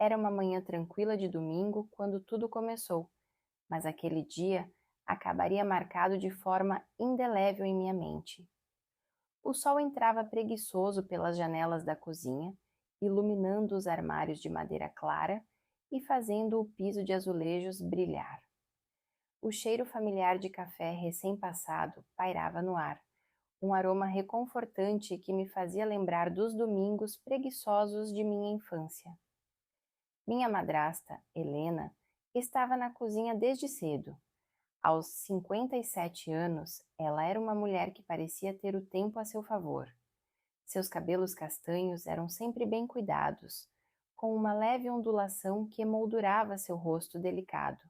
Era uma manhã tranquila de domingo quando tudo começou, mas aquele dia acabaria marcado de forma indelével em minha mente. O sol entrava preguiçoso pelas janelas da cozinha, iluminando os armários de madeira clara e fazendo o piso de azulejos brilhar. O cheiro familiar de café recém-passado pairava no ar, um aroma reconfortante que me fazia lembrar dos domingos preguiçosos de minha infância. Minha madrasta, Helena, estava na cozinha desde cedo. Aos 57 anos, ela era uma mulher que parecia ter o tempo a seu favor. Seus cabelos castanhos eram sempre bem cuidados, com uma leve ondulação que emoldurava seu rosto delicado.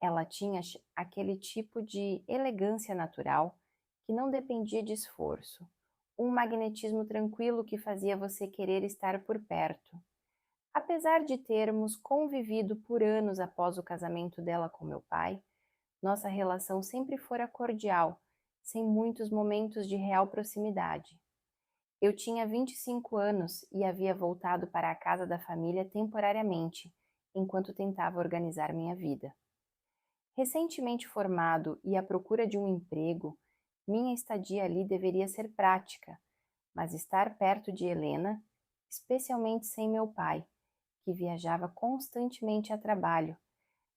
Ela tinha aquele tipo de elegância natural que não dependia de esforço, um magnetismo tranquilo que fazia você querer estar por perto. Apesar de termos convivido por anos após o casamento dela com meu pai, nossa relação sempre fora cordial, sem muitos momentos de real proximidade. Eu tinha 25 anos e havia voltado para a casa da família temporariamente, enquanto tentava organizar minha vida. Recentemente formado e à procura de um emprego, minha estadia ali deveria ser prática, mas estar perto de Helena, especialmente sem meu pai, que viajava constantemente a trabalho,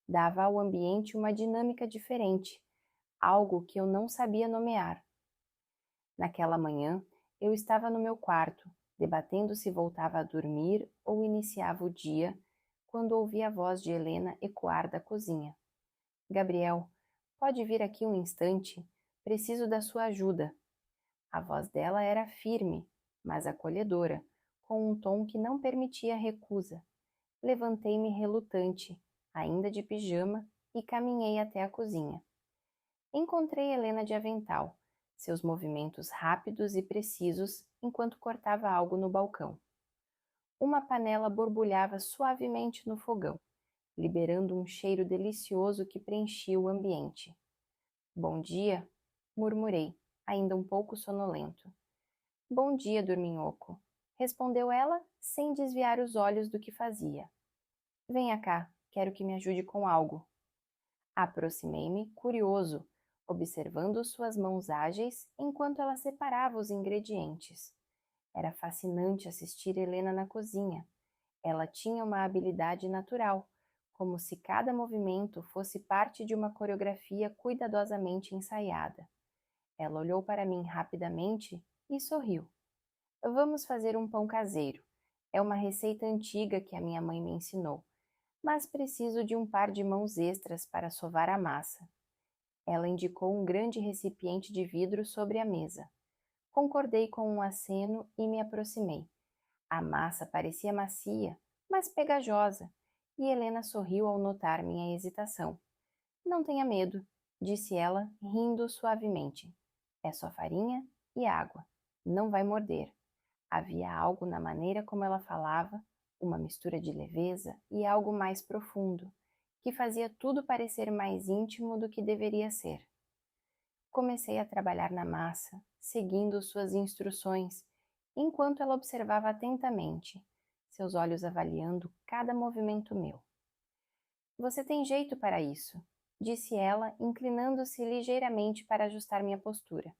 dava ao ambiente uma dinâmica diferente, algo que eu não sabia nomear. Naquela manhã, eu estava no meu quarto, debatendo se voltava a dormir ou iniciava o dia, quando ouvi a voz de Helena ecoar da cozinha. Gabriel, pode vir aqui um instante? Preciso da sua ajuda. A voz dela era firme, mas acolhedora, com um tom que não permitia recusa. Levantei-me relutante, ainda de pijama, e caminhei até a cozinha. Encontrei Helena de avental, seus movimentos rápidos e precisos enquanto cortava algo no balcão. Uma panela borbulhava suavemente no fogão, liberando um cheiro delicioso que preenchia o ambiente. Bom dia, murmurei, ainda um pouco sonolento. Bom dia, dorminhoco, respondeu ela, sem desviar os olhos do que fazia. Venha cá, quero que me ajude com algo. Aproximei-me, curioso, observando suas mãos ágeis enquanto ela separava os ingredientes. Era fascinante assistir Helena na cozinha. Ela tinha uma habilidade natural, como se cada movimento fosse parte de uma coreografia cuidadosamente ensaiada. Ela olhou para mim rapidamente e sorriu. Vamos fazer um pão caseiro. É uma receita antiga que a minha mãe me ensinou, mas preciso de um par de mãos extras para sovar a massa. Ela indicou um grande recipiente de vidro sobre a mesa. Concordei com um aceno e me aproximei. A massa parecia macia, mas pegajosa, e Helena sorriu ao notar minha hesitação. Não tenha medo, disse ela, rindo suavemente. É só farinha e água. Não vai morder. Havia algo na maneira como ela falava, uma mistura de leveza e algo mais profundo, que fazia tudo parecer mais íntimo do que deveria ser. Comecei a trabalhar na massa, seguindo suas instruções, enquanto ela observava atentamente, seus olhos avaliando cada movimento meu. Você tem jeito para isso, disse ela, inclinando-se ligeiramente para ajustar minha postura.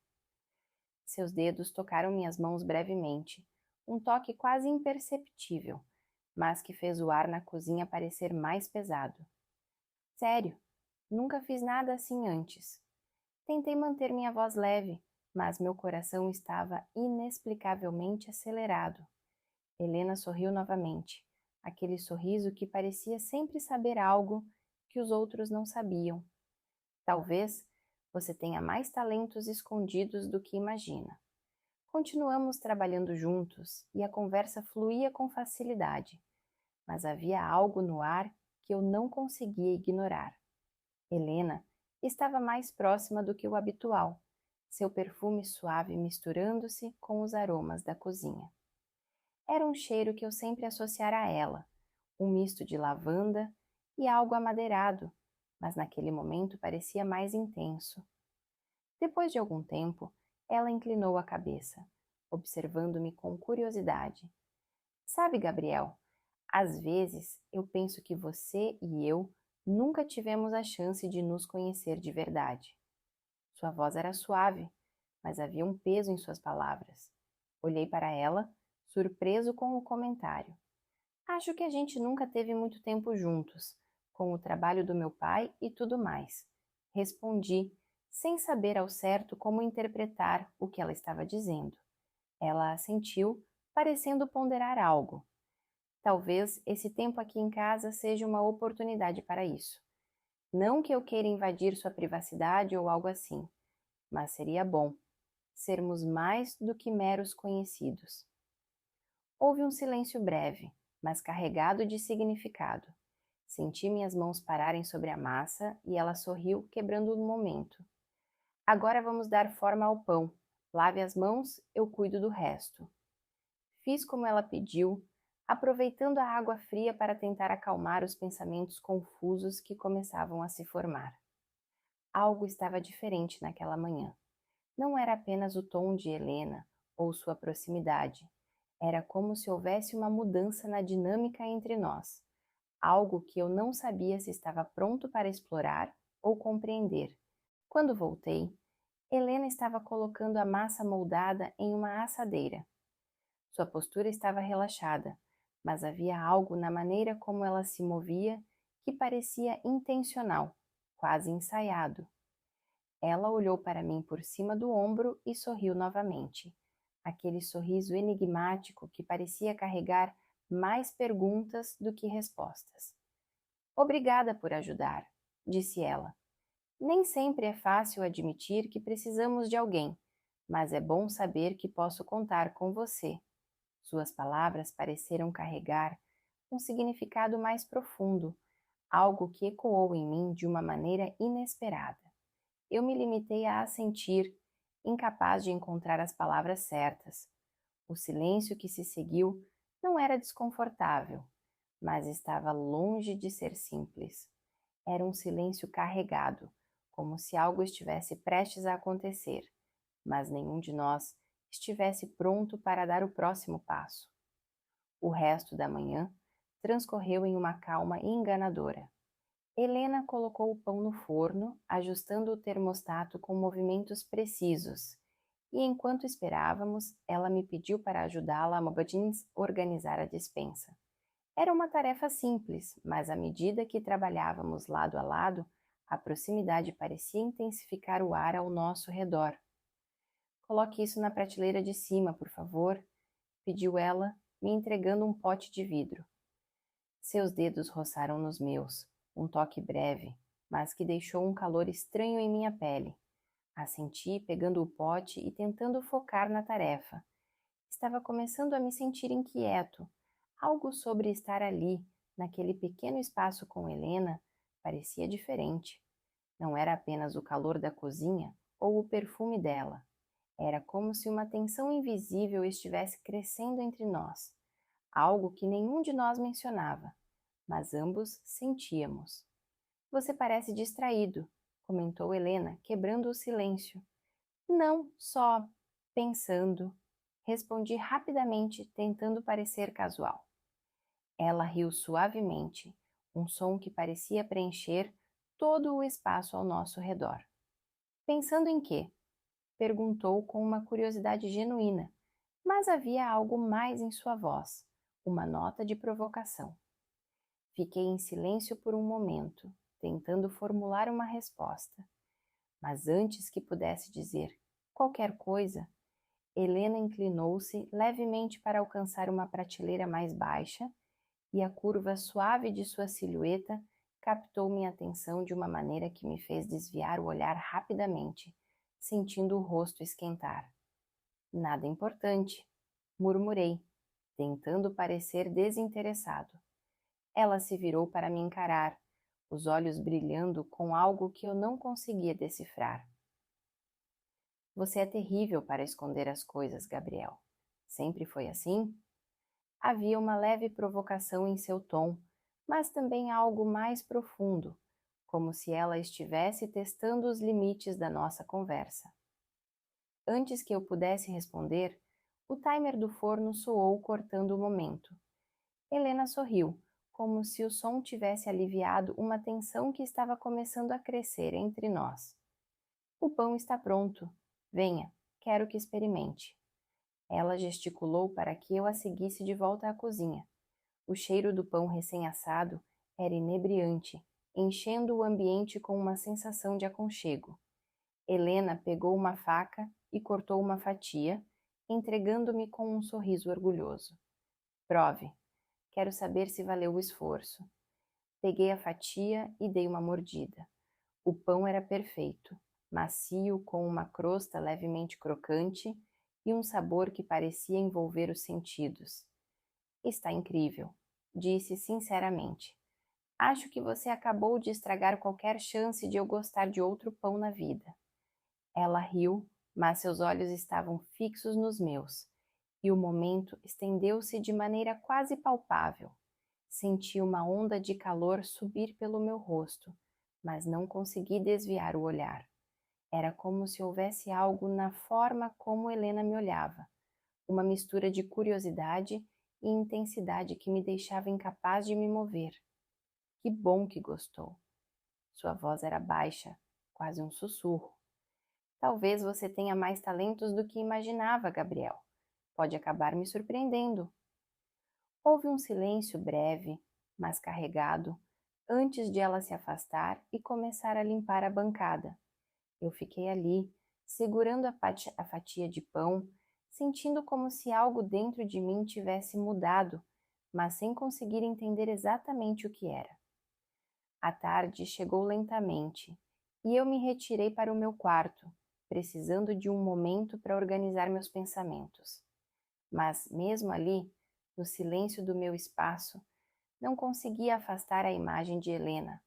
Seus dedos tocaram minhas mãos brevemente, um toque quase imperceptível, mas que fez o ar na cozinha parecer mais pesado. Sério, nunca fiz nada assim antes. Tentei manter minha voz leve, mas meu coração estava inexplicavelmente acelerado. Helena sorriu novamente, aquele sorriso que parecia sempre saber algo que os outros não sabiam. Talvez você tenha mais talentos escondidos do que imagina. Continuamos trabalhando juntos e a conversa fluía com facilidade, mas havia algo no ar que eu não conseguia ignorar. Helena estava mais próxima do que o habitual, seu perfume suave misturando-se com os aromas da cozinha. Era um cheiro que eu sempre associara a ela, um misto de lavanda e algo amadeirado, mas naquele momento parecia mais intenso. Depois de algum tempo, ela inclinou a cabeça, observando-me com curiosidade. Sabe, Gabriel, Às vezes, eu penso que você e eu nunca tivemos a chance de nos conhecer de verdade. Sua voz era suave, mas havia um peso em suas palavras. Olhei para ela, surpreso com o comentário. Acho que a gente nunca teve muito tempo juntos, com o trabalho do meu pai e tudo mais. Respondi, sem saber ao certo como interpretar o que ela estava dizendo. Ela assentiu, parecendo ponderar algo. Talvez esse tempo aqui em casa seja uma oportunidade para isso. Não que eu queira invadir sua privacidade ou algo assim, mas seria bom sermos mais do que meros conhecidos. Houve um silêncio breve, mas carregado de significado. Senti minhas mãos pararem sobre a massa e ela sorriu, quebrando o momento. Agora vamos dar forma ao pão. Lave as mãos, eu cuido do resto. Fiz como ela pediu, aproveitando a água fria para tentar acalmar os pensamentos confusos que começavam a se formar. Algo estava diferente naquela manhã. Não era apenas o tom de Helena ou sua proximidade. Era como se houvesse uma mudança na dinâmica entre nós, algo que eu não sabia se estava pronto para explorar ou compreender. Quando voltei, Helena estava colocando a massa moldada em uma assadeira. Sua postura estava relaxada, mas havia algo na maneira como ela se movia que parecia intencional, quase ensaiado. Ela olhou para mim por cima do ombro e sorriu novamente. Aquele sorriso enigmático que parecia carregar mais perguntas do que respostas. Obrigada por ajudar, disse ela. Nem sempre é fácil admitir que precisamos de alguém, mas é bom saber que posso contar com você. Suas palavras pareceram carregar um significado mais profundo, algo que ecoou em mim de uma maneira inesperada. Eu me limitei a assentir, incapaz de encontrar as palavras certas. O silêncio que se seguiu não era desconfortável, mas estava longe de ser simples. Era um silêncio carregado, como se algo estivesse prestes a acontecer, mas nenhum de nós estivesse pronto para dar o próximo passo. O resto da manhã transcorreu em uma calma enganadora. Helena colocou o pão no forno, ajustando o termostato com movimentos precisos, e enquanto esperávamos, ela me pediu para ajudá-la a organizar a despensa. Era uma tarefa simples, mas à medida que trabalhávamos lado a lado, a proximidade parecia intensificar o ar ao nosso redor. Coloque isso na prateleira de cima, por favor, pediu ela, me entregando um pote de vidro. Seus dedos roçaram nos meus, um toque breve, mas que deixou um calor estranho em minha pele. Assenti, pegando o pote e tentando focar na tarefa. Estava começando a me sentir inquieto. Algo sobre estar ali, naquele pequeno espaço com Helena, parecia diferente. Não era apenas o calor da cozinha ou o perfume dela. Era como se uma tensão invisível estivesse crescendo entre nós, algo que nenhum de nós mencionava, mas ambos sentíamos. Você parece distraído, comentou Helena, quebrando o silêncio. Não, só pensando, respondi rapidamente, tentando parecer casual. Ela riu suavemente, um som que parecia preencher todo o espaço ao nosso redor. Pensando em quê? Perguntou com uma curiosidade genuína, mas havia algo mais em sua voz, uma nota de provocação. Fiquei em silêncio por um momento, tentando formular uma resposta. Mas antes que pudesse dizer qualquer coisa, Helena inclinou-se levemente para alcançar uma prateleira mais baixa e a curva suave de sua silhueta captou minha atenção de uma maneira que me fez desviar o olhar rapidamente, sentindo o rosto esquentar. Nada importante, murmurei, tentando parecer desinteressado. Ela se virou para me encarar, os olhos brilhando com algo que eu não conseguia decifrar. Você é terrível para esconder as coisas, Gabriel. Sempre foi assim? Havia uma leve provocação em seu tom, mas também algo mais profundo, como se ela estivesse testando os limites da nossa conversa. Antes que eu pudesse responder, o timer do forno soou cortando o momento. Helena sorriu, como se o som tivesse aliviado uma tensão que estava começando a crescer entre nós. O pão está pronto. Venha, quero que experimente. Ela gesticulou para que eu a seguisse de volta à cozinha. O cheiro do pão recém-assado era inebriante, enchendo o ambiente com uma sensação de aconchego. Helena pegou uma faca e cortou uma fatia, entregando-me com um sorriso orgulhoso. Prove. Quero saber se valeu o esforço. Peguei a fatia e dei uma mordida. O pão era perfeito, macio, com uma crosta levemente crocante e um sabor que parecia envolver os sentidos. Está incrível, disse sinceramente. Acho que você acabou de estragar qualquer chance de eu gostar de outro pão na vida. Ela riu, mas seus olhos estavam fixos nos meus, e o momento estendeu-se de maneira quase palpável. Senti uma onda de calor subir pelo meu rosto, mas não consegui desviar o olhar. Era como se houvesse algo na forma como Helena me olhava, uma mistura de curiosidade e intensidade que me deixava incapaz de me mover. Que bom que gostou. Sua voz era baixa, quase um sussurro. Talvez você tenha mais talentos do que imaginava, Gabriel. Pode acabar me surpreendendo. Houve um silêncio breve, mas carregado, antes de ela se afastar e começar a limpar a bancada. Eu fiquei ali, segurando a fatia de pão, sentindo como se algo dentro de mim tivesse mudado, mas sem conseguir entender exatamente o que era. A tarde chegou lentamente, e eu me retirei para o meu quarto, precisando de um momento para organizar meus pensamentos. Mas, mesmo ali, no silêncio do meu espaço, não conseguia afastar a imagem de Helena,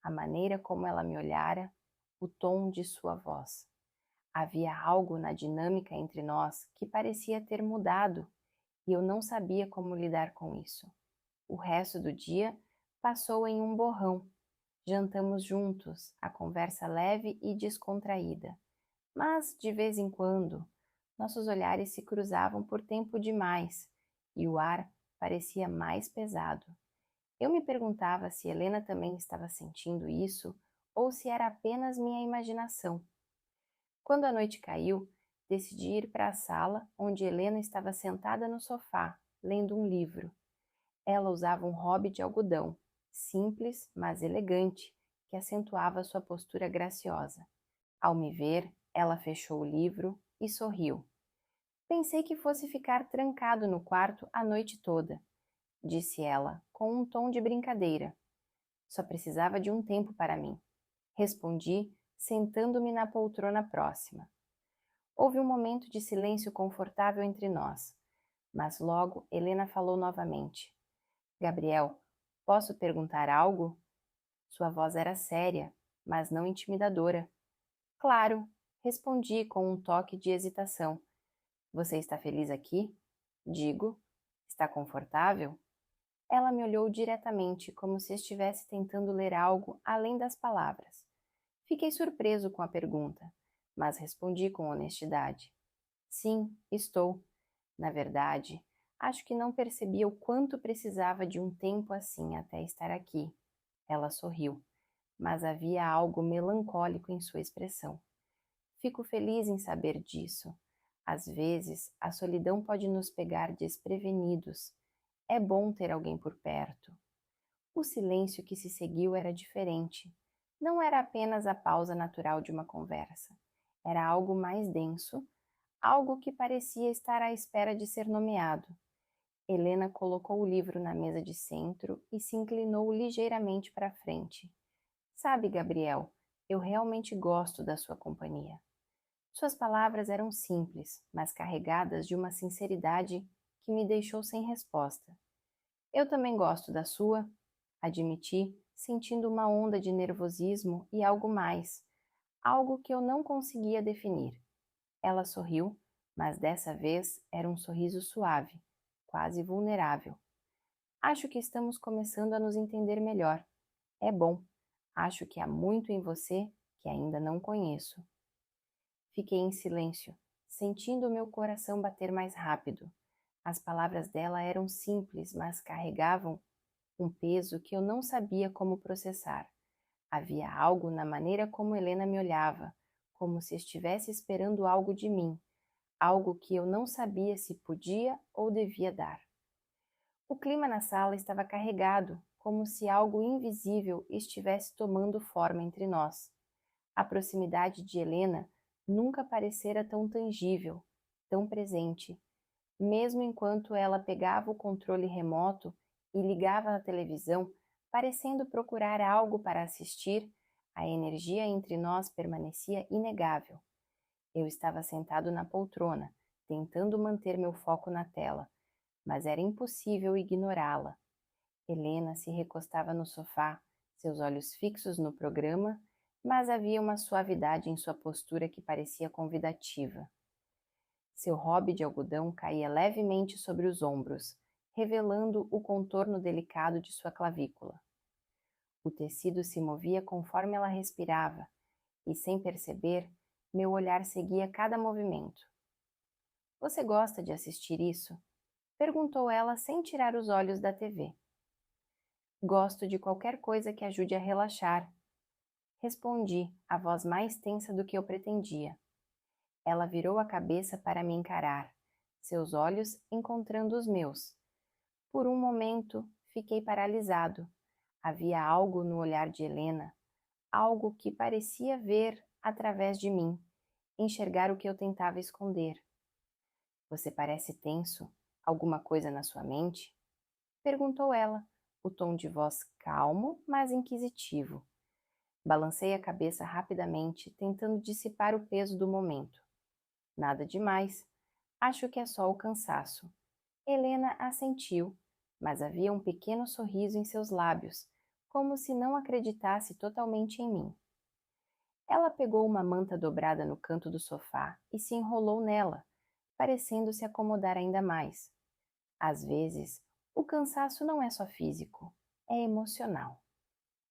a maneira como ela me olhara, o tom de sua voz. Havia algo na dinâmica entre nós que parecia ter mudado e eu não sabia como lidar com isso. O resto do dia passou em um borrão. Jantamos juntos, a conversa leve e descontraída. Mas, de vez em quando, nossos olhares se cruzavam por tempo demais e o ar parecia mais pesado. Eu me perguntava se Helena também estava sentindo isso ou se era apenas minha imaginação. Quando a noite caiu, decidi ir para a sala onde Helena estava sentada no sofá, lendo um livro. Ela usava um hobby de algodão, simples, mas elegante, que acentuava sua postura graciosa. Ao me ver, ela fechou o livro e sorriu. Pensei que fosse ficar trancado no quarto a noite toda, disse ela, com um tom de brincadeira. Só precisava de um tempo para mim. Respondi, sentando-me na poltrona próxima. Houve um momento de silêncio confortável entre nós, mas logo Helena falou novamente. Gabriel, posso perguntar algo? Sua voz era séria, mas não intimidadora. Claro, respondi com um toque de hesitação. Você está feliz aqui? Digo. Está confortável? Ela me olhou diretamente, como se estivesse tentando ler algo além das palavras. Fiquei surpreso com a pergunta, mas respondi com honestidade. Sim, estou. Na verdade, acho que não percebia o quanto precisava de um tempo assim até estar aqui. Ela sorriu, mas havia algo melancólico em sua expressão. Fico feliz em saber disso. Às vezes, a solidão pode nos pegar desprevenidos. É bom ter alguém por perto. O silêncio que se seguiu era diferente. Não era apenas a pausa natural de uma conversa. Era algo mais denso, algo que parecia estar à espera de ser nomeado. Helena colocou o livro na mesa de centro e se inclinou ligeiramente para frente. Sabe, Gabriel, eu realmente gosto da sua companhia. Suas palavras eram simples, mas carregadas de uma sinceridade que me deixou sem resposta. Eu também gosto da sua, admiti, sentindo uma onda de nervosismo e algo mais, algo que eu não conseguia definir. Ela sorriu, mas dessa vez era um sorriso suave, quase vulnerável. Acho que estamos começando a nos entender melhor. É bom. Acho que há muito em você que ainda não conheço. Fiquei em silêncio, sentindo o meu coração bater mais rápido. As palavras dela eram simples, mas carregavam um peso que eu não sabia como processar. Havia algo na maneira como Helena me olhava, como se estivesse esperando algo de mim, algo que eu não sabia se podia ou devia dar. O clima na sala estava carregado, como se algo invisível estivesse tomando forma entre nós. A proximidade de Helena nunca parecera tão tangível, tão presente. Mesmo enquanto ela pegava o controle remoto e ligava a televisão, parecendo procurar algo para assistir, a energia entre nós permanecia inegável. Eu estava sentado na poltrona, tentando manter meu foco na tela, mas era impossível ignorá-la. Helena se recostava no sofá, seus olhos fixos no programa, mas havia uma suavidade em sua postura que parecia convidativa. Seu robe de algodão caía levemente sobre os ombros, revelando o contorno delicado de sua clavícula. O tecido se movia conforme ela respirava, e sem perceber, meu olhar seguia cada movimento. "Você gosta de assistir isso?" perguntou ela sem tirar os olhos da TV. "Gosto de qualquer coisa que ajude a relaxar", respondi, a voz mais tensa do que eu pretendia. Ela virou a cabeça para me encarar, seus olhos encontrando os meus. Por um momento, fiquei paralisado. Havia algo no olhar de Helena, algo que parecia ver através de mim, enxergar o que eu tentava esconder. "Você parece tenso. Alguma coisa na sua mente?" perguntou ela, o tom de voz calmo, mas inquisitivo. Balancei a cabeça rapidamente, tentando dissipar o peso do momento. "Nada demais. Acho que é só o cansaço." Helena assentiu, mas havia um pequeno sorriso em seus lábios, como se não acreditasse totalmente em mim. Ela pegou uma manta dobrada no canto do sofá e se enrolou nela, parecendo se acomodar ainda mais. Às vezes, o cansaço não é só físico, é emocional.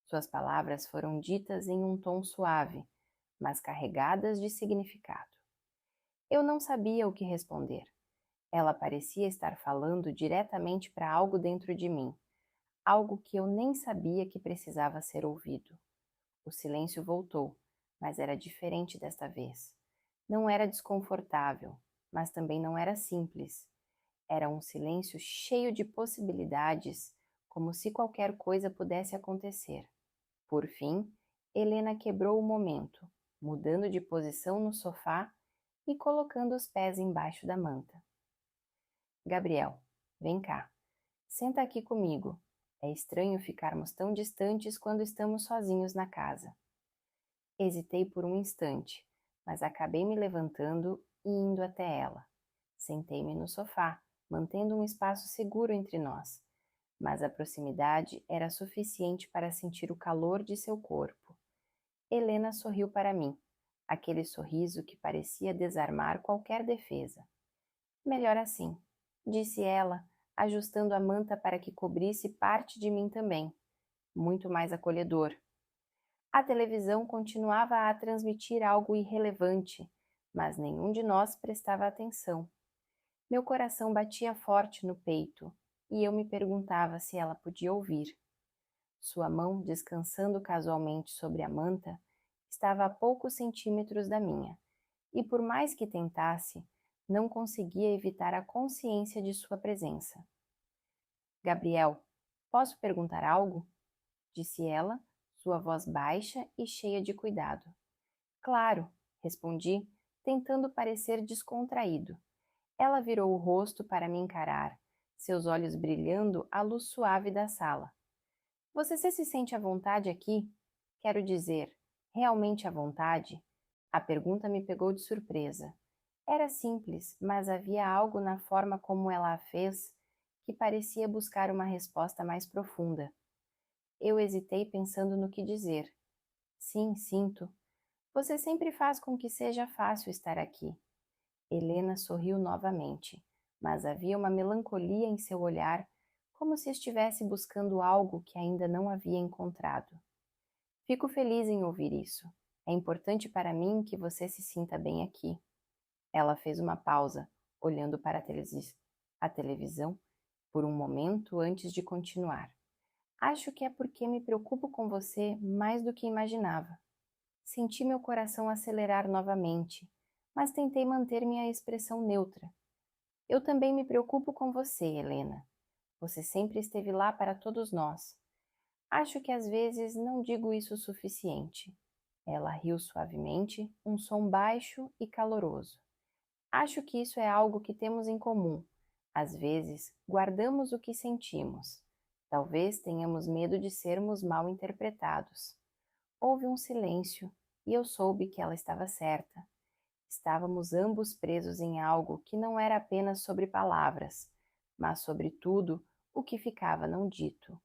Suas palavras foram ditas em um tom suave, mas carregadas de significado. Eu não sabia o que responder. Ela parecia estar falando diretamente para algo dentro de mim, algo que eu nem sabia que precisava ser ouvido. O silêncio voltou, mas era diferente desta vez. Não era desconfortável, mas também não era simples. Era um silêncio cheio de possibilidades, como se qualquer coisa pudesse acontecer. Por fim, Helena quebrou o momento, mudando de posição no sofá e colocando os pés embaixo da manta. "Gabriel, vem cá. Senta aqui comigo. É estranho ficarmos tão distantes quando estamos sozinhos na casa." Hesitei por um instante, mas acabei me levantando e indo até ela. Sentei-me no sofá, mantendo um espaço seguro entre nós, mas a proximidade era suficiente para sentir o calor de seu corpo. Helena sorriu para mim, aquele sorriso que parecia desarmar qualquer defesa. "Melhor assim", disse ela, ajustando a manta para que cobrisse parte de mim também. Muito mais acolhedor. A televisão continuava a transmitir algo irrelevante, mas nenhum de nós prestava atenção. Meu coração batia forte no peito, e eu me perguntava se ela podia ouvir. Sua mão, descansando casualmente sobre a manta, estava a poucos centímetros da minha, e por mais que tentasse, não conseguia evitar a consciência de sua presença. "Gabriel, posso perguntar algo?" disse ela, sua voz baixa e cheia de cuidado. "Claro", respondi, tentando parecer descontraído. Ela virou o rosto para me encarar, seus olhos brilhando à luz suave da sala. "Você se sente à vontade aqui? Quero dizer, realmente à vontade?" A pergunta me pegou de surpresa. Era simples, mas havia algo na forma como ela a fez que parecia buscar uma resposta mais profunda. Eu hesitei pensando no que dizer. "Sim, sinto. Você sempre faz com que seja fácil estar aqui." Helena sorriu novamente, mas havia uma melancolia em seu olhar, como se estivesse buscando algo que ainda não havia encontrado. "Fico feliz em ouvir isso. É importante para mim que você se sinta bem aqui." Ela fez uma pausa, olhando para a televisão por um momento antes de continuar. Acho que é porque me preocupo com você mais do que imaginava. Senti meu coração acelerar novamente, mas tentei manter minha expressão neutra. Eu também me preocupo com você, Helena. Você sempre esteve lá para todos nós. Acho que às vezes não digo isso o suficiente. Ela riu suavemente, um som baixo e caloroso. Acho que isso é algo que temos em comum. Às vezes, guardamos o que sentimos. Talvez tenhamos medo de sermos mal interpretados. Houve um silêncio e eu soube que ela estava certa. Estávamos ambos presos em algo que não era apenas sobre palavras, mas sobre tudo o que ficava não dito.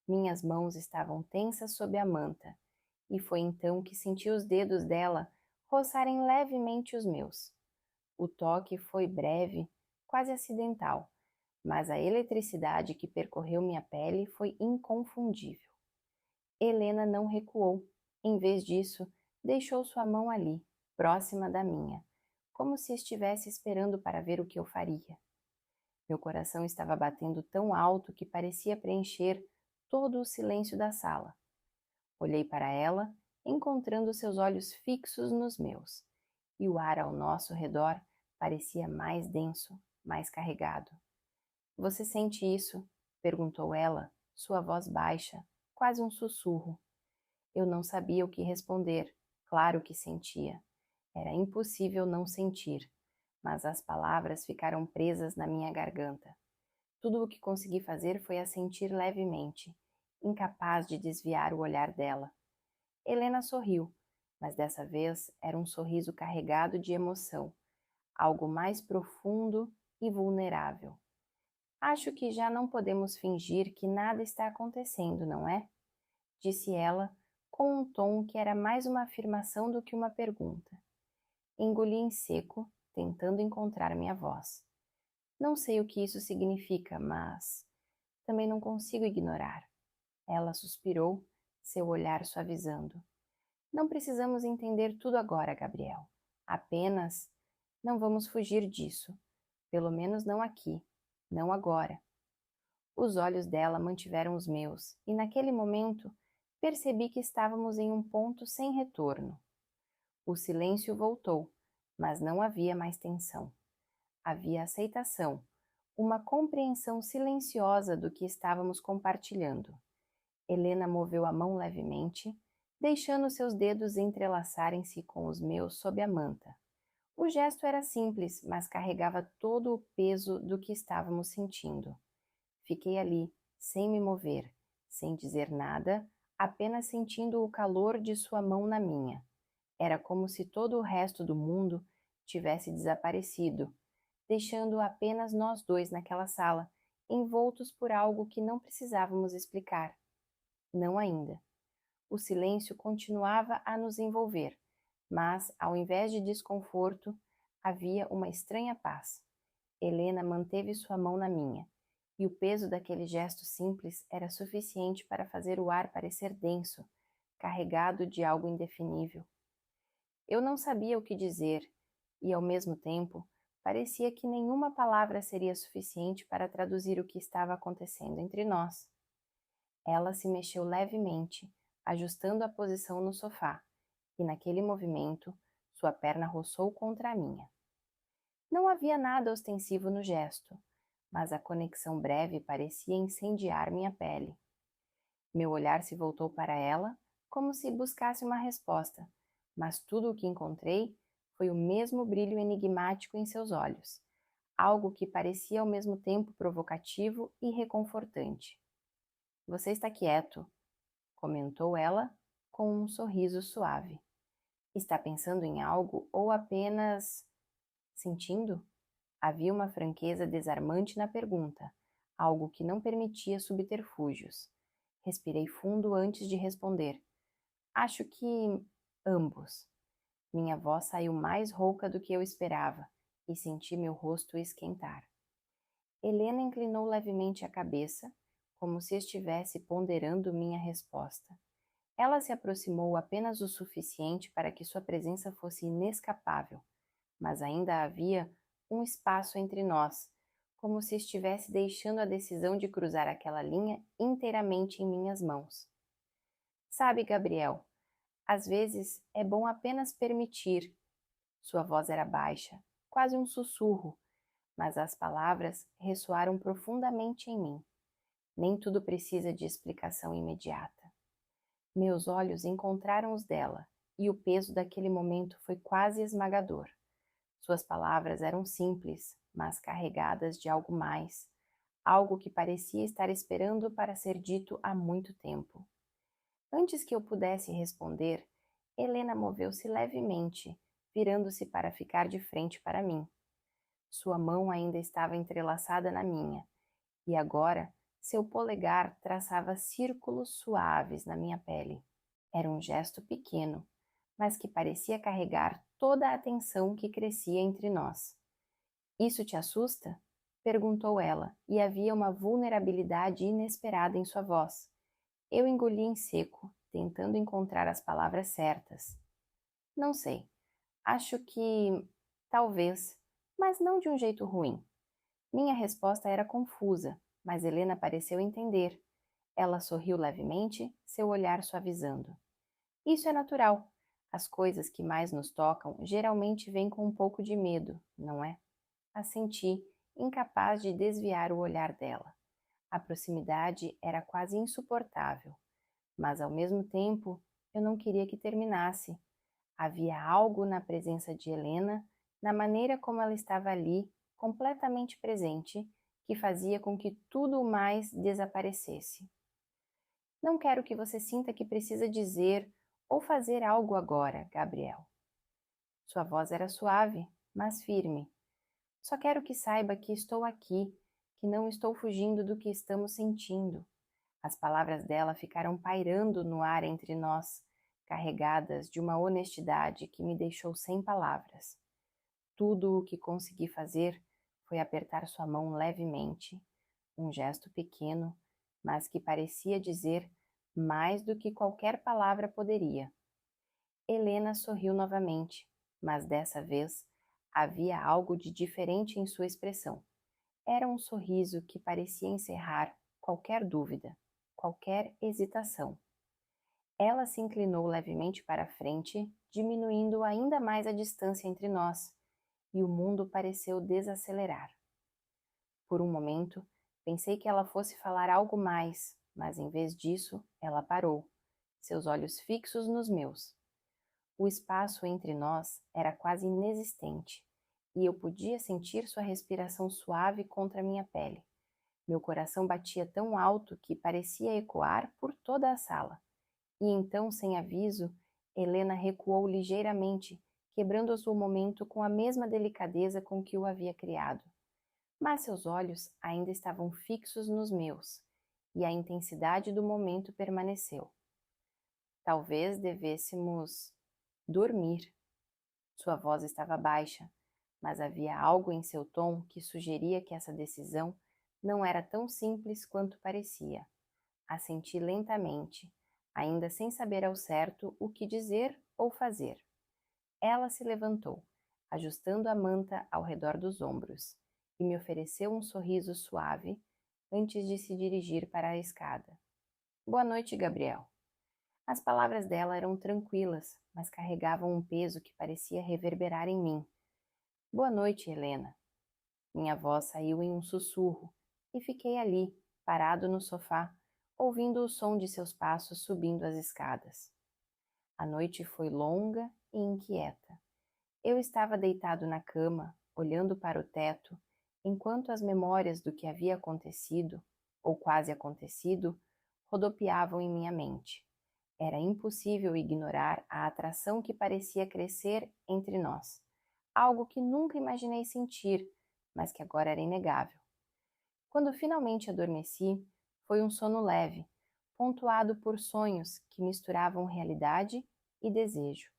Minhas mãos estavam tensas sob a manta, e foi então que senti os dedos dela roçarem levemente os meus. O toque foi breve, quase acidental, mas a eletricidade que percorreu minha pele foi inconfundível. Helena não recuou. Em vez disso, deixou sua mão ali, próxima da minha, como se estivesse esperando para ver o que eu faria. Meu coração estava batendo tão alto que parecia preencher todo o silêncio da sala. Olhei para ela, encontrando seus olhos fixos nos meus, e o ar ao nosso redor parecia mais denso, mais carregado. Você sente isso? Perguntou ela, sua voz baixa, quase um sussurro. Eu não sabia o que responder. Claro que sentia. Era impossível não sentir, mas as palavras ficaram presas na minha garganta. Tudo o que consegui fazer foi assentir levemente, incapaz de desviar o olhar dela. Helena sorriu, mas dessa vez era um sorriso carregado de emoção, algo mais profundo e vulnerável. Acho que já não podemos fingir que nada está acontecendo, não é? Disse ela, com um tom que era mais uma afirmação do que uma pergunta. Engoli em seco, tentando encontrar minha voz. Não sei o que isso significa, mas também não consigo ignorar. Ela suspirou, seu olhar suavizando. Não precisamos entender tudo agora, Gabriel. Apenas não vamos fugir disso. Pelo menos não aqui, não agora. Os olhos dela mantiveram os meus, e naquele momento percebi que estávamos em um ponto sem retorno. O silêncio voltou, mas não havia mais tensão. Havia aceitação, uma compreensão silenciosa do que estávamos compartilhando. Helena moveu a mão levemente, deixando seus dedos entrelaçarem-se com os meus sob a manta. O gesto era simples, mas carregava todo o peso do que estávamos sentindo. Fiquei ali, sem me mover, sem dizer nada, apenas sentindo o calor de sua mão na minha. Era como se todo o resto do mundo tivesse desaparecido, deixando apenas nós dois naquela sala, envoltos por algo que não precisávamos explicar. Não ainda. O silêncio continuava a nos envolver, mas, ao invés de desconforto, havia uma estranha paz. Helena manteve sua mão na minha, e o peso daquele gesto simples era suficiente para fazer o ar parecer denso, carregado de algo indefinível. Eu não sabia o que dizer, e, ao mesmo tempo, parecia que nenhuma palavra seria suficiente para traduzir o que estava acontecendo entre nós. Ela se mexeu levemente, ajustando a posição no sofá, e naquele movimento, sua perna roçou contra a minha. Não havia nada ostensivo no gesto, mas a conexão breve parecia incendiar minha pele. Meu olhar se voltou para ela, como se buscasse uma resposta, mas tudo o que encontrei foi o mesmo brilho enigmático em seus olhos, algo que parecia ao mesmo tempo provocativo e reconfortante. Você está quieto, comentou ela com um sorriso suave. Está pensando em algo ou apenas sentindo? Havia uma franqueza desarmante na pergunta, algo que não permitia subterfúgios. Respirei fundo antes de responder. Acho que ambos. Minha voz saiu mais rouca do que eu esperava e senti meu rosto esquentar. Helena inclinou levemente a cabeça, como se estivesse ponderando minha resposta. Ela se aproximou apenas o suficiente para que sua presença fosse inescapável, mas ainda havia um espaço entre nós, como se estivesse deixando a decisão de cruzar aquela linha inteiramente em minhas mãos. Sabe, Gabriel, às vezes é bom apenas permitir. Sua voz era baixa, quase um sussurro, mas as palavras ressoaram profundamente em mim. Nem tudo precisa de explicação imediata. Meus olhos encontraram os dela, e o peso daquele momento foi quase esmagador. Suas palavras eram simples, mas carregadas de algo mais, algo que parecia estar esperando para ser dito há muito tempo. Antes que eu pudesse responder, Helena moveu-se levemente, virando-se para ficar de frente para mim. Sua mão ainda estava entrelaçada na minha, e agora seu polegar traçava círculos suaves na minha pele. Era um gesto pequeno, mas que parecia carregar toda a atenção que crescia entre nós. Isso te assusta? Perguntou ela, e havia uma vulnerabilidade inesperada em sua voz. Eu engoli em seco, tentando encontrar as palavras certas. Não sei. Acho que talvez, mas não de um jeito ruim. Minha resposta era confusa, mas Helena pareceu entender. Ela sorriu levemente, seu olhar suavizando. Isso é natural. As coisas que mais nos tocam geralmente vêm com um pouco de medo, não é? Assenti, incapaz de desviar o olhar dela. A proximidade era quase insuportável, mas ao mesmo tempo eu não queria que terminasse. Havia algo na presença de Helena, na maneira como ela estava ali, completamente presente, que fazia com que tudo o mais desaparecesse. Não quero que você sinta que precisa dizer ou fazer algo agora, Gabriel. Sua voz era suave, mas firme. Só quero que saiba que estou aqui, que não estou fugindo do que estamos sentindo. As palavras dela ficaram pairando no ar entre nós, carregadas de uma honestidade que me deixou sem palavras. Tudo o que consegui fazer foi apertar sua mão levemente, um gesto pequeno, mas que parecia dizer mais do que qualquer palavra poderia. Helena sorriu novamente, mas dessa vez havia algo de diferente em sua expressão. Era um sorriso que parecia encerrar qualquer dúvida, qualquer hesitação. Ela se inclinou levemente para a frente, diminuindo ainda mais a distância entre nós, e o mundo pareceu desacelerar. Por um momento, pensei que ela fosse falar algo mais, mas em vez disso, ela parou, seus olhos fixos nos meus. O espaço entre nós era quase inexistente, e eu podia sentir sua respiração suave contra minha pele. Meu coração batia tão alto que parecia ecoar por toda a sala. E então, sem aviso, Helena recuou ligeiramente, quebrando o momento com a mesma delicadeza com que o havia criado. Mas seus olhos ainda estavam fixos nos meus, e a intensidade do momento permaneceu. Talvez devêssemos dormir. Sua voz estava baixa, mas havia algo em seu tom que sugeria que essa decisão não era tão simples quanto parecia. Assenti lentamente, ainda sem saber ao certo o que dizer ou fazer. Ela se levantou, ajustando a manta ao redor dos ombros, e me ofereceu um sorriso suave antes de se dirigir para a escada. Boa noite, Gabriel. As palavras dela eram tranquilas, mas carregavam um peso que parecia reverberar em mim. Boa noite, Helena. Minha voz saiu em um sussurro, e fiquei ali, parado no sofá, ouvindo o som de seus passos subindo as escadas. A noite foi longa e inquieta. Eu estava deitado na cama, olhando para o teto, enquanto as memórias do que havia acontecido, ou quase acontecido, rodopiavam em minha mente. Era impossível ignorar a atração que parecia crescer entre nós, algo que nunca imaginei sentir, mas que agora era inegável. Quando finalmente adormeci, foi um sono leve, pontuado por sonhos que misturavam realidade e desejo.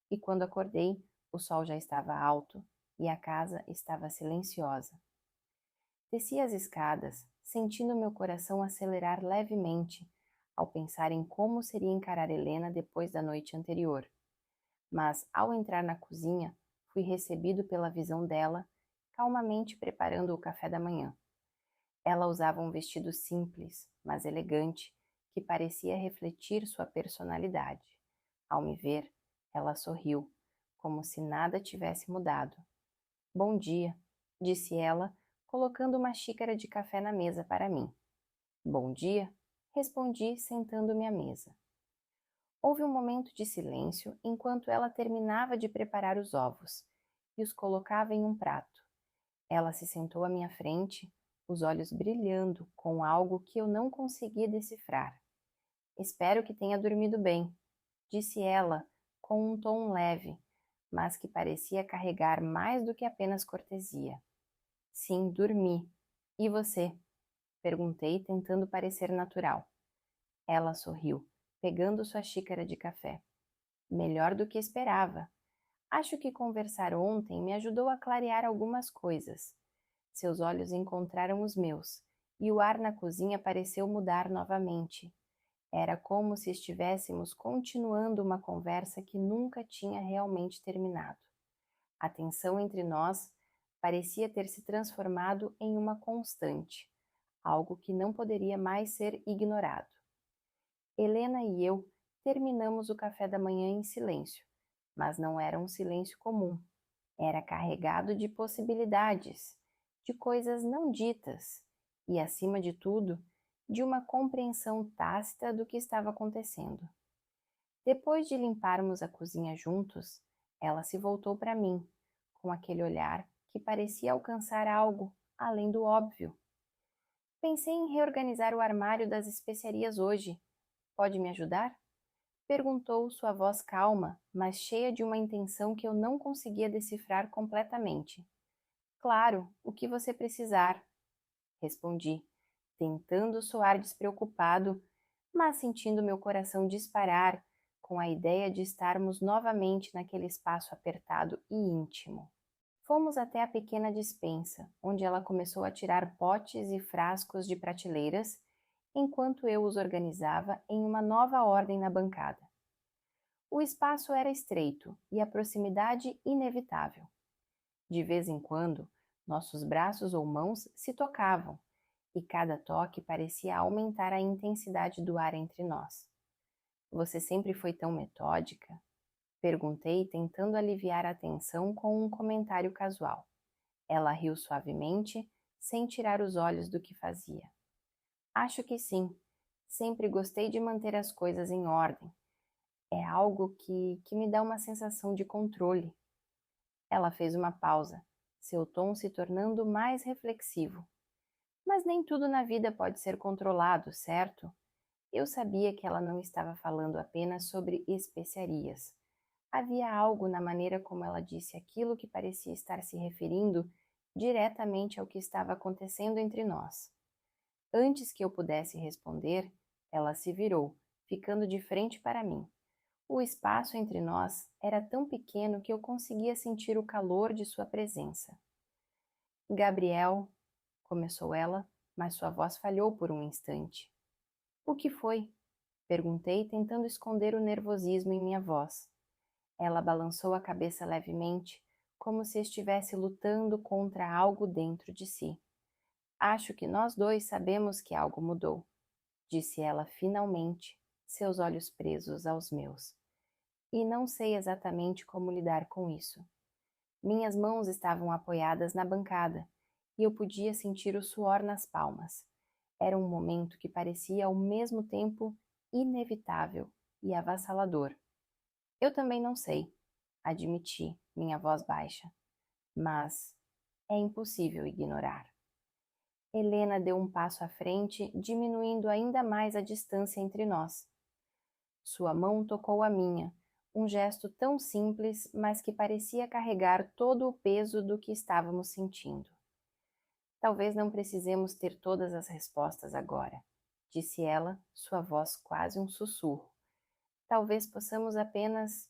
E quando acordei, o sol já estava alto e a casa estava silenciosa. Desci as escadas, sentindo meu coração acelerar levemente ao pensar em como seria encarar Helena depois da noite anterior. Mas, ao entrar na cozinha, fui recebido pela visão dela, calmamente preparando o café da manhã. Ela usava um vestido simples, mas elegante, que parecia refletir sua personalidade. Ao me ver, ela sorriu, como se nada tivesse mudado. Bom dia, disse ela, colocando uma xícara de café na mesa para mim. Bom dia, respondi, sentando-me à mesa. Houve um momento de silêncio enquanto ela terminava de preparar os ovos e os colocava em um prato. Ela se sentou à minha frente, os olhos brilhando com algo que eu não conseguia decifrar. Espero que tenha dormido bem, disse ela com um tom leve, mas que parecia carregar mais do que apenas cortesia. Sim, dormi. E você? Perguntei, tentando parecer natural. Ela sorriu, pegando sua xícara de café. Melhor do que esperava. Acho que conversar ontem me ajudou a clarear algumas coisas. Seus olhos encontraram os meus, e o ar na cozinha pareceu mudar novamente. Era como se estivéssemos continuando uma conversa que nunca tinha realmente terminado. A tensão entre nós parecia ter se transformado em uma constante, algo que não poderia mais ser ignorado. Helena e eu terminamos o café da manhã em silêncio, mas não era um silêncio comum. Era carregado de possibilidades, de coisas não ditas e, acima de tudo, de uma compreensão tácita do que estava acontecendo. Depois de limparmos a cozinha juntos, ela se voltou para mim, com aquele olhar que parecia alcançar algo além do óbvio. Pensei em reorganizar o armário das especiarias hoje. Pode me ajudar? Perguntou sua voz calma, mas cheia de uma intenção que eu não conseguia decifrar completamente. Claro, o que você precisar, respondi, tentando soar despreocupado, mas sentindo meu coração disparar com a ideia de estarmos novamente naquele espaço apertado e íntimo. Fomos até a pequena despensa, onde ela começou a tirar potes e frascos de prateleiras, enquanto eu os organizava em uma nova ordem na bancada. O espaço era estreito e a proximidade inevitável. De vez em quando, nossos braços ou mãos se tocavam, e cada toque parecia aumentar a intensidade do ar entre nós. Você sempre foi tão metódica? Perguntei, tentando aliviar a tensão com um comentário casual. Ela riu suavemente, sem tirar os olhos do que fazia. Acho que sim. Sempre gostei de manter as coisas em ordem. É algo que me dá uma sensação de controle. Ela fez uma pausa, seu tom se tornando mais reflexivo. Mas nem tudo na vida pode ser controlado, certo? Eu sabia que ela não estava falando apenas sobre especiarias. Havia algo na maneira como ela disse aquilo que parecia estar se referindo diretamente ao que estava acontecendo entre nós. Antes que eu pudesse responder, ela se virou, ficando de frente para mim. O espaço entre nós era tão pequeno que eu conseguia sentir o calor de sua presença. Gabriel, começou ela, mas sua voz falhou por um instante. O que foi? Perguntei, tentando esconder o nervosismo em minha voz. Ela balançou a cabeça levemente, como se estivesse lutando contra algo dentro de si. Acho que nós dois sabemos que algo mudou, disse ela finalmente, seus olhos presos aos meus. E não sei exatamente como lidar com isso. Minhas mãos estavam apoiadas na bancada e eu podia sentir o suor nas palmas. Era um momento que parecia ao mesmo tempo inevitável e avassalador. Eu também não sei, admiti, minha voz baixa, mas é impossível ignorar. Helena deu um passo à frente, diminuindo ainda mais a distância entre nós. Sua mão tocou a minha, um gesto tão simples, mas que parecia carregar todo o peso do que estávamos sentindo. Talvez não precisemos ter todas as respostas agora, disse ela, sua voz quase um sussurro. Talvez possamos apenas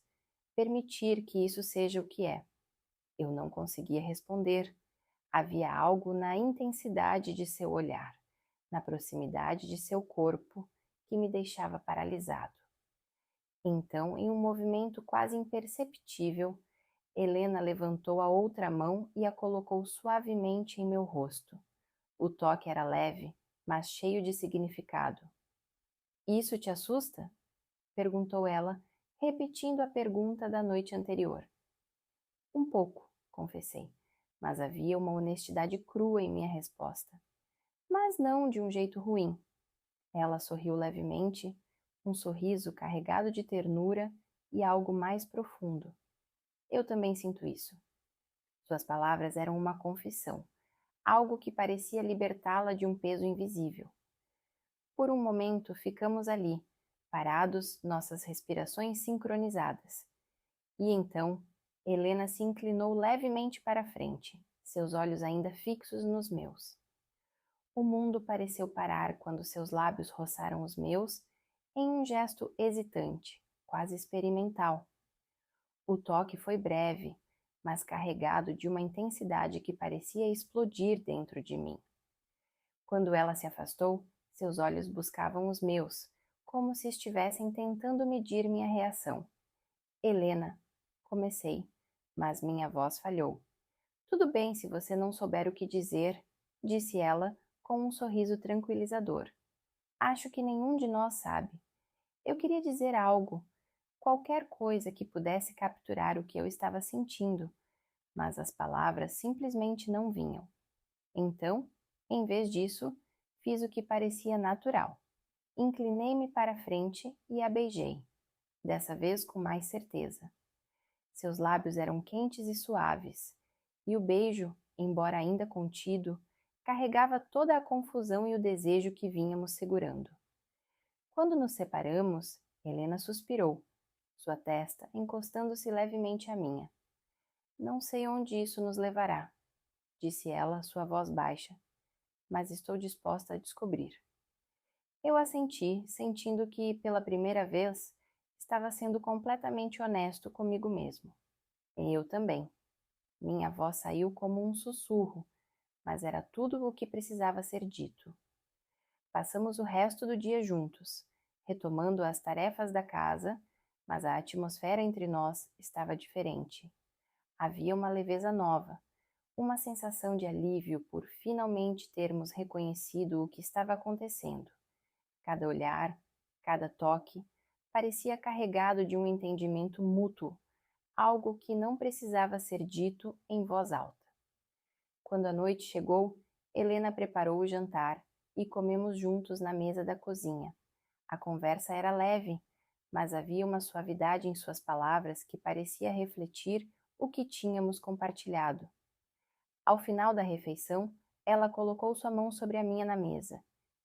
permitir que isso seja o que é. Eu não conseguia responder. Havia algo na intensidade de seu olhar, na proximidade de seu corpo, que me deixava paralisado. Então, em um movimento quase imperceptível, Helena levantou a outra mão e a colocou suavemente em meu rosto. O toque era leve, mas cheio de significado. Isso te assusta? Perguntou ela, repetindo a pergunta da noite anterior. Um pouco, confessei, mas havia uma honestidade crua em minha resposta. Mas não de um jeito ruim. Ela sorriu levemente, um sorriso carregado de ternura e algo mais profundo. Eu também sinto isso. Suas palavras eram uma confissão, algo que parecia libertá-la de um peso invisível. Por um momento ficamos ali, parados, nossas respirações sincronizadas. E então, Helena se inclinou levemente para a frente, seus olhos ainda fixos nos meus. O mundo pareceu parar quando seus lábios roçaram os meus em um gesto hesitante, quase experimental. O toque foi breve, mas carregado de uma intensidade que parecia explodir dentro de mim. Quando ela se afastou, seus olhos buscavam os meus, como se estivessem tentando medir minha reação. Helena, comecei, mas minha voz falhou. Tudo bem se você não souber o que dizer, disse ela com um sorriso tranquilizador. Acho que nenhum de nós sabe. Eu queria dizer algo, qualquer coisa que pudesse capturar o que eu estava sentindo, mas as palavras simplesmente não vinham. Então, em vez disso, fiz o que parecia natural. Inclinei-me para a frente e a beijei, dessa vez com mais certeza. Seus lábios eram quentes e suaves, e o beijo, embora ainda contido, carregava toda a confusão e o desejo que vínhamos segurando. Quando nos separamos, Helena suspirou, sua testa encostando-se levemente à minha. Não sei onde isso nos levará, disse ela, sua voz baixa, mas estou disposta a descobrir. Eu assenti, sentindo que, pela primeira vez, estava sendo completamente honesto comigo mesmo. E eu também. Minha voz saiu como um sussurro, mas era tudo o que precisava ser dito. Passamos o resto do dia juntos, retomando as tarefas da casa, mas a atmosfera entre nós estava diferente. Havia uma leveza nova, uma sensação de alívio por finalmente termos reconhecido o que estava acontecendo. Cada olhar, cada toque, parecia carregado de um entendimento mútuo, algo que não precisava ser dito em voz alta. Quando a noite chegou, Helena preparou o jantar e comemos juntos na mesa da cozinha. A conversa era leve, mas havia uma suavidade em suas palavras que parecia refletir o que tínhamos compartilhado. Ao final da refeição, ela colocou sua mão sobre a minha na mesa,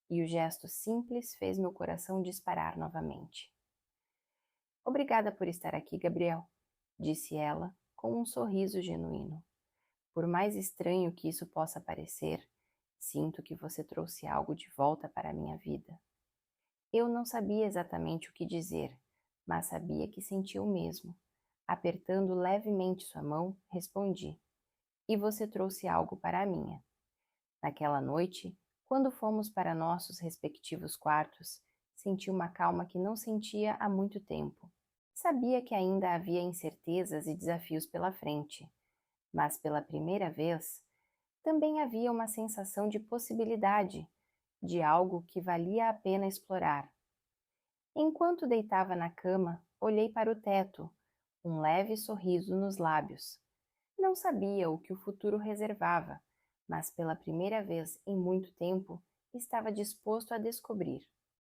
e o gesto simples fez meu coração disparar novamente. Obrigada por estar aqui, Gabriel, disse ela, com um sorriso genuíno. Por mais estranho que isso possa parecer, sinto que você trouxe algo de volta para a minha vida. Eu não sabia exatamente o que dizer, mas sabia que sentia o mesmo. Apertando levemente sua mão, respondi. E você trouxe algo para a minha. Naquela noite, quando fomos para nossos respectivos quartos, senti uma calma que não sentia há muito tempo. Sabia que ainda havia incertezas e desafios pela frente, mas pela primeira vez, também havia uma sensação de possibilidade, de algo que valia a pena explorar. Enquanto deitava na cama, olhei para o teto, um leve sorriso nos lábios. Não sabia o que o futuro reservava, mas pela primeira vez em muito tempo estava disposto a descobrir.